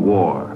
war.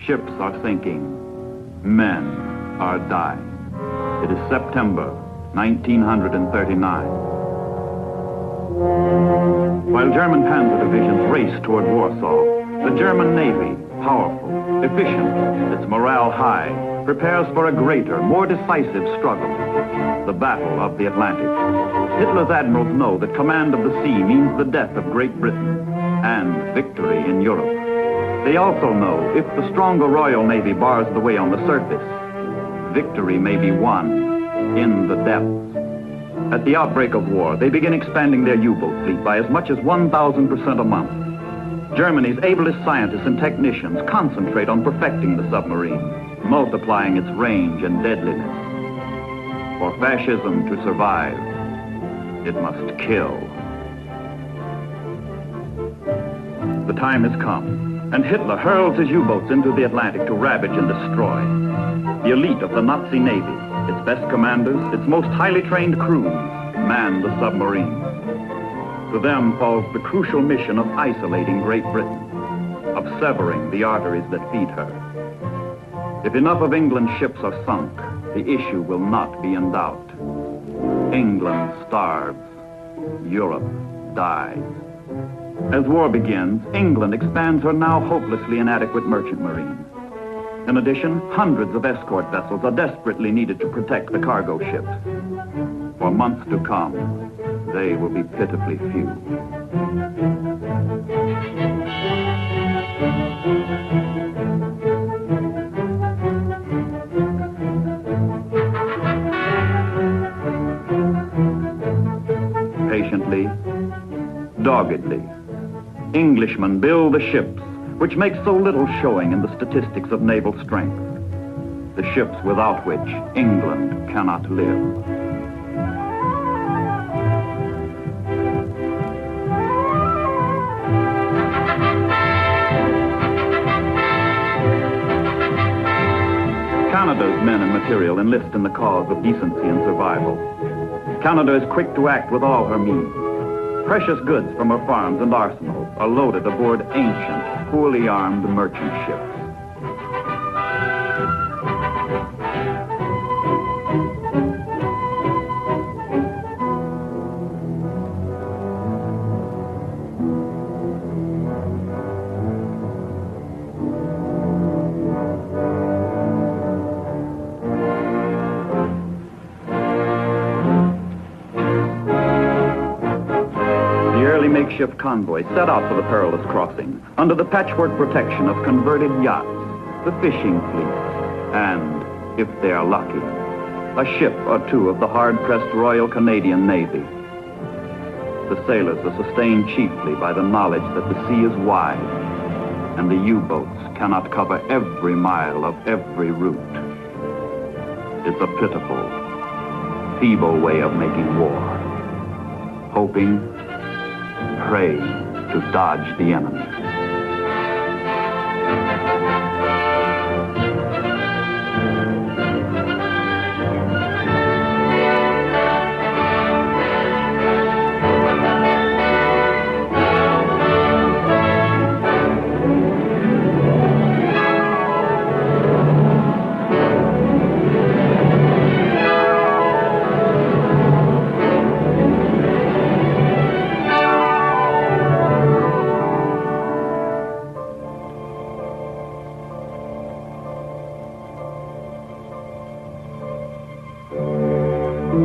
Ships are sinking. Men are dying. It is September 1939. While German panzer divisions race toward Warsaw, the German Navy, powerful, efficient, its morale high, prepares for a greater, more decisive struggle, the Battle of the Atlantic. Hitler's admirals know that command of the sea means the death of Great Britain and victory in Europe. They also know if the stronger Royal Navy bars the way on the surface, victory may be won in the depths. At the outbreak of war, they begin expanding their U-boat fleet by as much as 1,000% a month. Germany's ablest scientists and technicians concentrate on perfecting the submarine, multiplying its range and deadliness. For fascism to survive, it must kill. The time has come, and Hitler hurls his U-boats into the Atlantic to ravage and destroy. The elite of the Nazi Navy, its best commanders, its most highly trained crews, man the submarine. To them falls the crucial mission of isolating Great Britain, of severing the arteries that feed her. If enough of England's ships are sunk, the issue will not be in doubt. England starves, Europe dies. As war begins, England expands her now hopelessly inadequate merchant marine. In addition, hundreds of escort vessels are desperately needed to protect the cargo ships. For months to come, they will be pitifully few. Patiently, doggedly, Englishmen build the ships which make so little showing in the statistics of naval strength, the ships without which England cannot live. Canada's men and material enlist in the cause of decency and survival. Canada is quick to act with all her means. Precious goods from her farms and arsenals are loaded aboard ancient, poorly armed merchant ships. Makeshift convoy set out for the perilous crossing under the patchwork protection of converted yachts, the fishing fleet, and, if they are lucky, a ship or two of the hard-pressed Royal Canadian Navy. The sailors are sustained chiefly by the knowledge that the sea is wide and the U-boats cannot cover every mile of every route. It's a pitiful, feeble way of making war, hoping, pray to dodge the enemy. War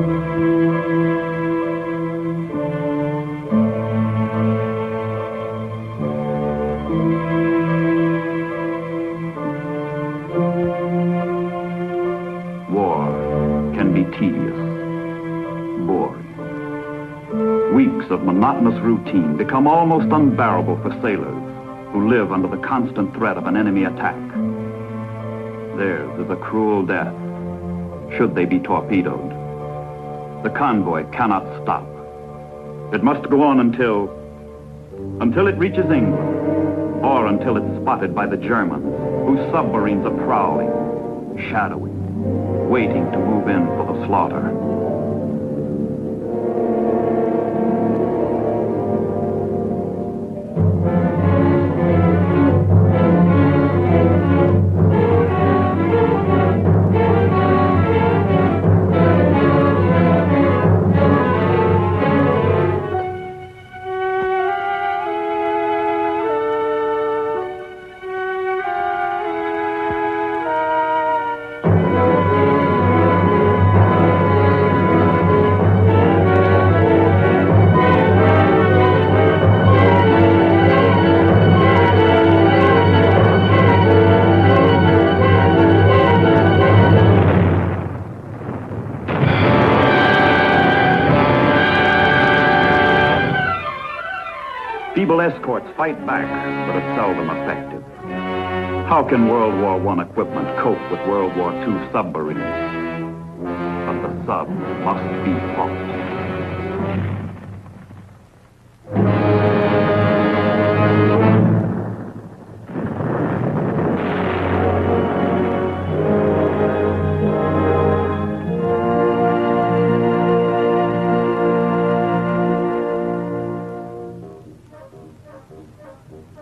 can be tedious, boring. Weeks of monotonous routine become almost unbearable for sailors who live under the constant threat of an enemy attack. Theirs is a cruel death, should they be torpedoed. The convoy cannot stop. It must go on until it reaches England, or until it's spotted by the Germans, whose submarines are prowling, shadowing, waiting to move in for the slaughter. Feeble escorts fight back, but are seldom effective. How can World War I equipment cope with World War II submarines? But the sub must be fought.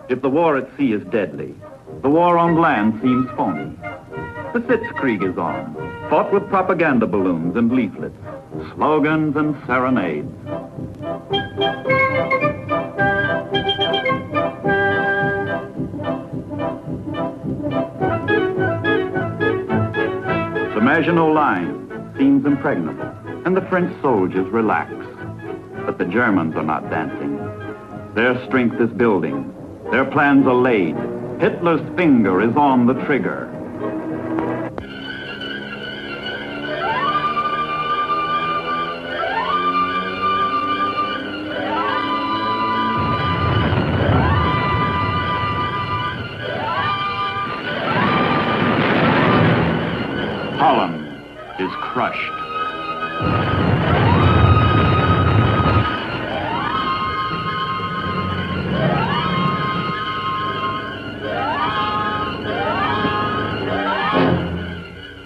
If the war at sea is deadly, the war on land seems phony. The Sitzkrieg is on, fought with propaganda balloons and leaflets, slogans and serenades. The Maginot Line seems impregnable, and the French soldiers relax. But the Germans are not dancing. Their strength is building. Their plans are laid. Hitler's finger is on the trigger. Holland is crushed.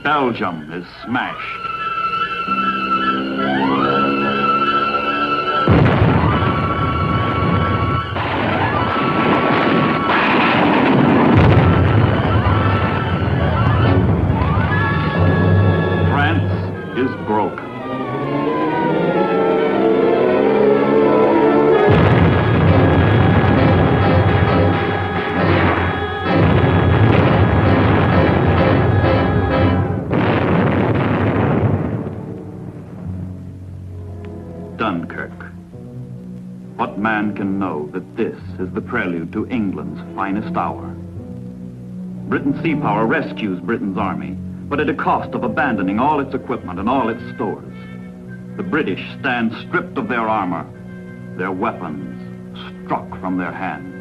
Belgium is smashed. France is broken. Dunkirk. What man can know that this is the prelude to England's finest hour? Britain's sea power rescues Britain's army, but at a cost of abandoning all its equipment and all its stores. The British stand stripped of their armor, their weapons struck from their hands.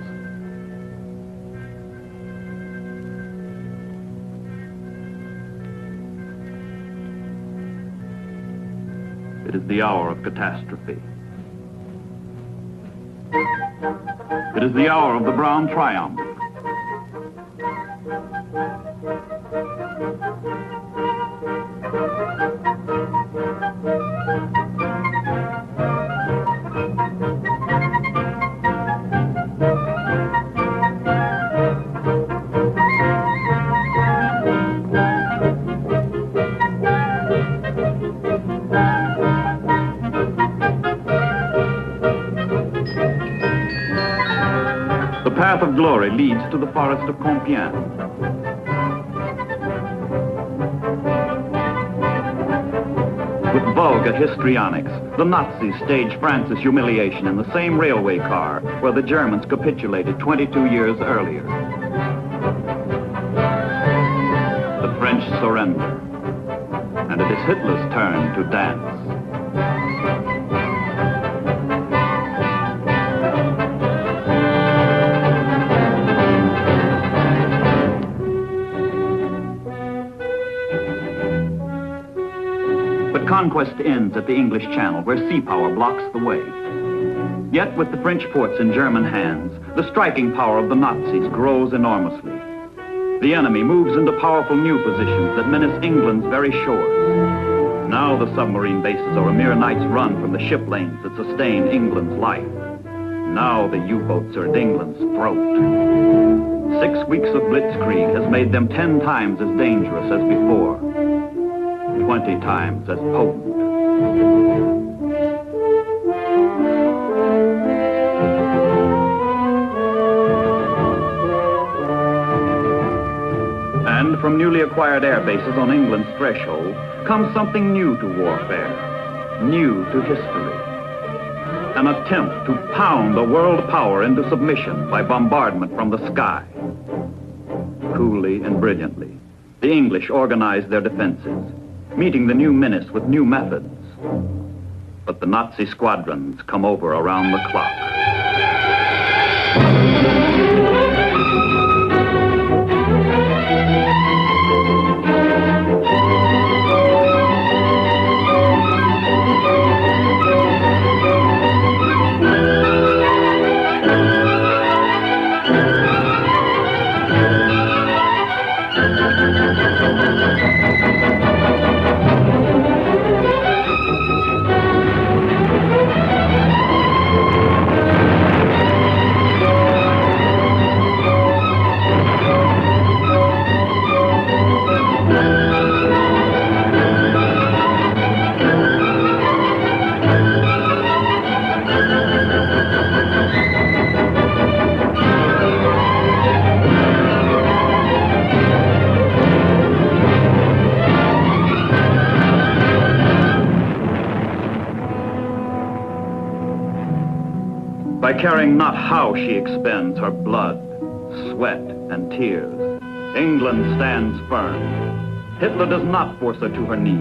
It is the hour of catastrophe. It is the hour of the brown triumph. The path of glory leads to the forest of Compiègne. With vulgar histrionics, the Nazis staged France's humiliation in the same railway car where the Germans capitulated 22 years earlier. The French surrender, and it is Hitler's turn to dance. But conquest ends at the English Channel, where sea power blocks the way. Yet with the French ports in German hands, the striking power of the Nazis grows enormously. The enemy moves into powerful new positions that menace England's very shores. Now the submarine bases are a mere night's run from the ship lanes that sustain England's life. Now the U-boats are at England's throat. 6 weeks of blitzkrieg has made them 10 times as dangerous as before, 20 times as potent. And from newly acquired air bases on England's threshold comes something new to warfare, new to history. An attempt to pound a world power into submission by bombardment from the sky. Coolly and brilliantly, the English organized their defenses, meeting the new menace with new methods. But the Nazi squadrons come over around the clock. By caring not how she expends her blood, sweat, and tears, England stands firm. Hitler does not force her to her knees.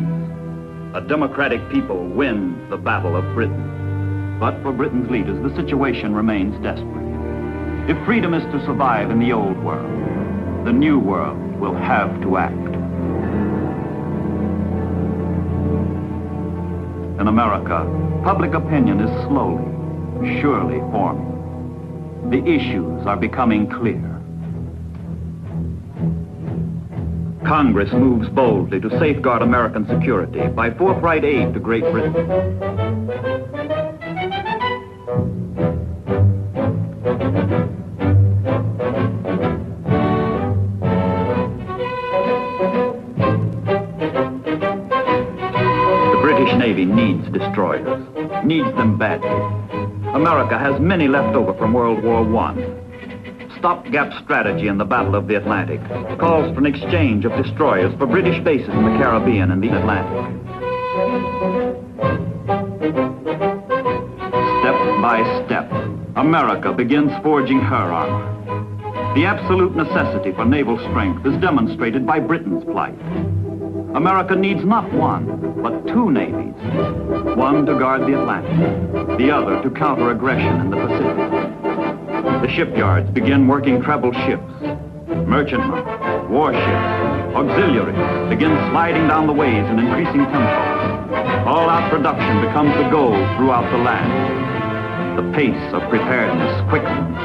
A democratic people wins the Battle of Britain. But for Britain's leaders, the situation remains desperate. If freedom is to survive in the old world, the new world will have to act. In America, public opinion is slowly, surely forming. The issues are becoming clear. Congress moves boldly to safeguard American security by forthright aid to Great Britain. The British Navy needs destroyers, needs them badly. America has many left over from World War I. Stopgap strategy in the Battle of the Atlantic calls for an exchange of destroyers for British bases in the Caribbean and the Atlantic. Step by step, America begins forging her armor. The absolute necessity for naval strength is demonstrated by Britain's plight. America needs not one, but two navies. One to guard the Atlantic, the other to counter aggression in the Pacific. The shipyards begin working treble ships. Merchantmen, warships, auxiliaries begin sliding down the ways in increasing tempo. All-out production becomes the goal throughout the land. The pace of preparedness quickens.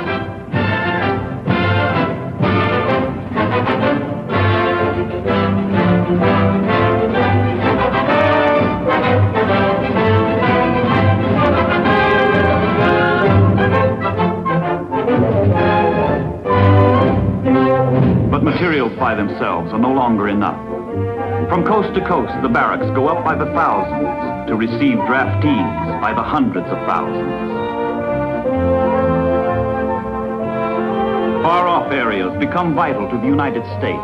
Materials by themselves are no longer enough. From coast to coast, the barracks go up by the thousands to receive draftees by the hundreds of thousands. Far-off areas become vital to the United States.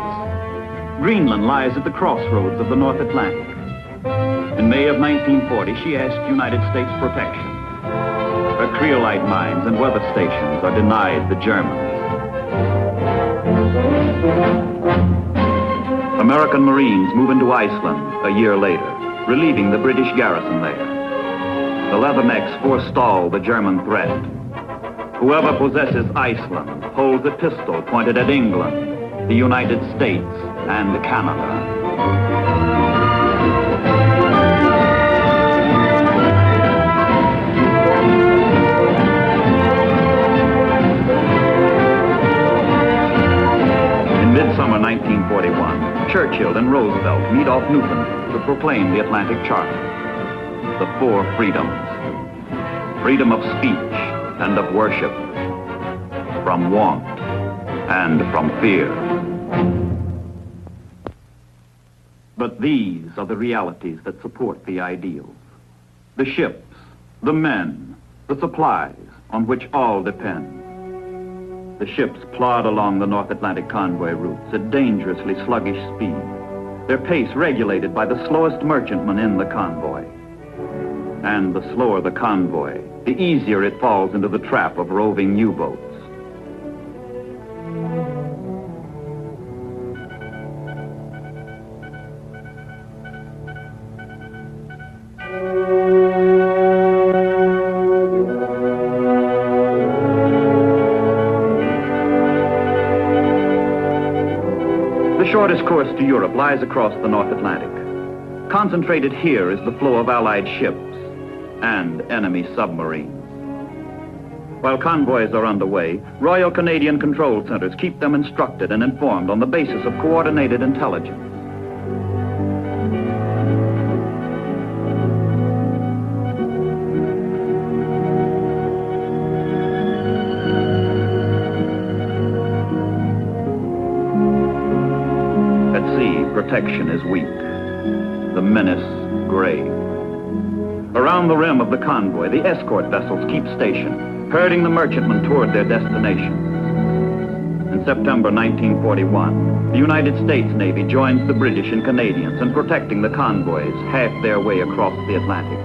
Greenland lies at the crossroads of the North Atlantic. In May of 1940, she asked United States protection. Her creolite mines and weather stations are denied the Germans. American Marines move into Iceland a year later, relieving the British garrison there. The Leathernecks forestall the German threat. Whoever possesses Iceland holds a pistol pointed at England, the United States, and Canada. In midsummer 1941, Churchill and Roosevelt meet off Newfoundland to proclaim the Atlantic Charter. The four freedoms. Freedom of speech and of worship, from want and from fear. But these are the realities that support the ideals. The ships, the men, the supplies on which all depend. The ships plod along the North Atlantic convoy routes at dangerously sluggish speed, their pace regulated by the slowest merchantman in the convoy. And the slower the convoy, the easier it falls into the trap of roving U-boats. The shortest course to Europe lies across the North Atlantic. Concentrated here is the flow of Allied ships and enemy submarines. While convoys are underway, Royal Canadian Control Centers keep them instructed and informed on the basis of coordinated intelligence. At sea, protection is weak, the menace grave. Around the rim of the convoy, the escort vessels keep station, herding the merchantmen toward their destination. In September 1941, the United States Navy joins the British and Canadians in protecting the convoys half their way across the Atlantic.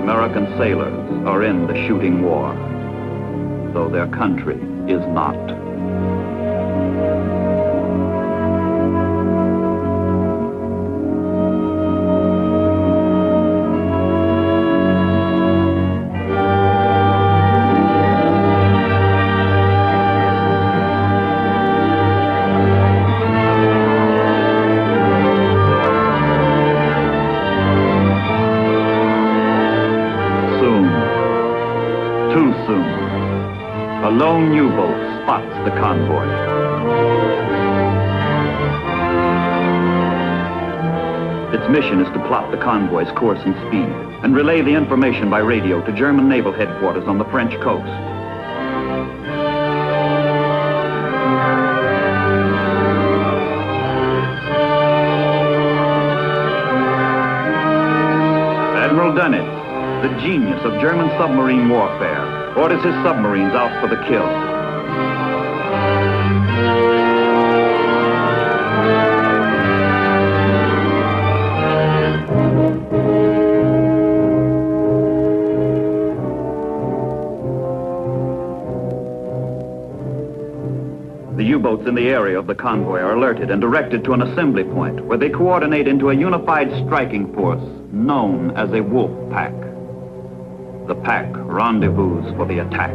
American sailors are in the shooting war, though their country is not. Too soon, a lone U-boat spots the convoy. Its mission is to plot the convoy's course and speed and relay the information by radio to German naval headquarters on the French coast. Admiral Dönitz, the genius of German submarine warfare, orders his submarines out for the kill. The U-boats in the area of the convoy are alerted and directed to an assembly point where they coordinate into a unified striking force known as a wolf pack. The pack rendezvous for the attack.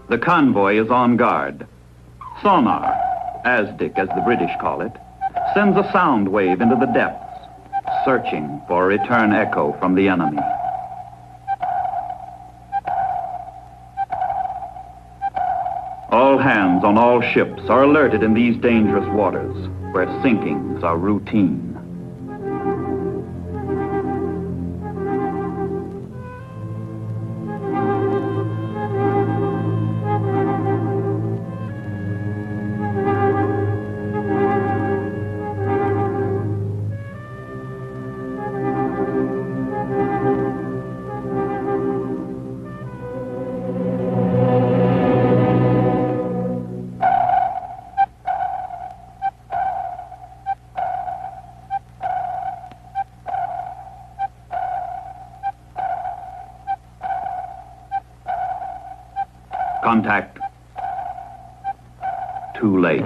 The convoy is on guard. Sonar, ASDIC as the British call it, sends a sound wave into the depths, searching for a return echo from the enemy. All hands captains on all ships are alerted in these dangerous waters, where sinkings are routine. Contact. Too late.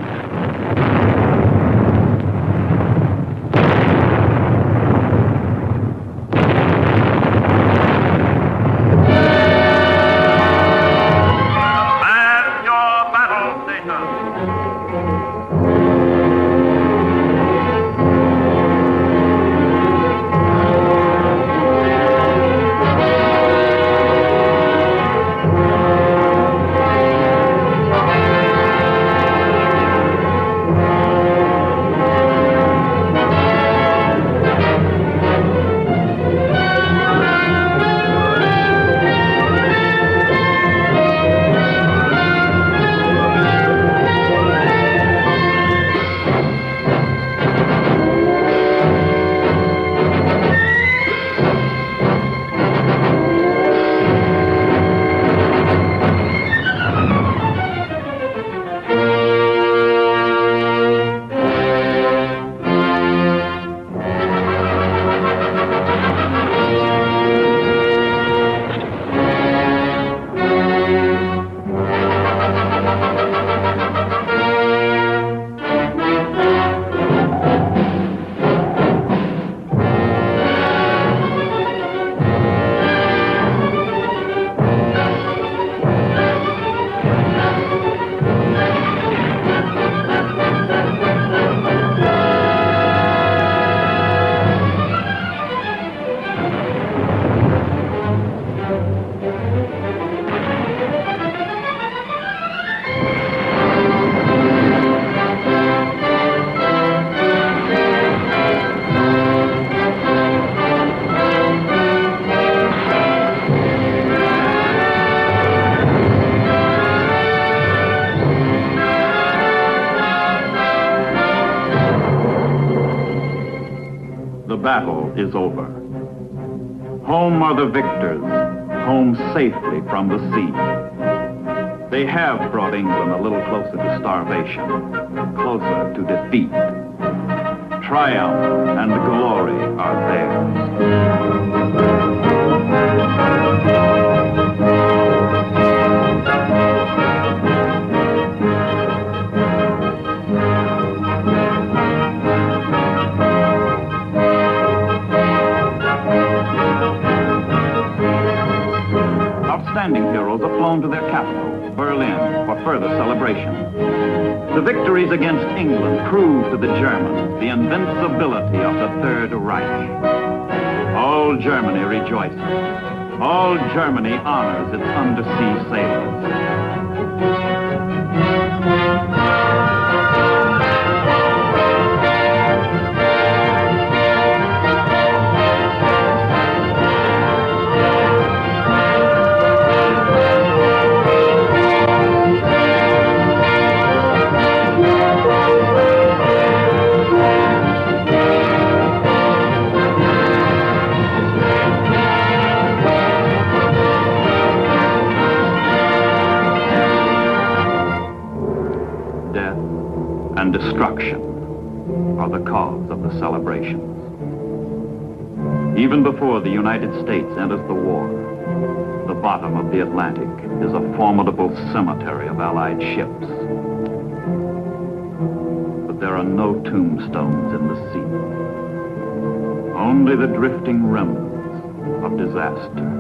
Man your battle stations. The battle is over. Home are the victors, home safely from the sea. They have brought England a little closer to starvation, closer to defeat. Triumph and glory are theirs. Outstanding heroes are flown to their capital, Berlin, for further celebration. The victories against England prove to the Germans the invincibility of the Third Reich. All Germany rejoices. All Germany honors its undersea sailors. And destruction are the cause of the celebrations. Even before the United States enters the war, the bottom of the Atlantic is a formidable cemetery of Allied ships. But there are no tombstones in the sea, only the drifting remnants of disaster.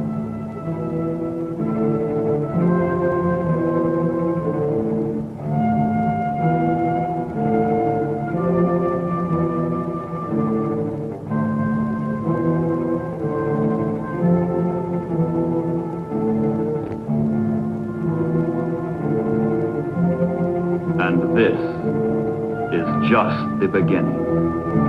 And this is just the beginning.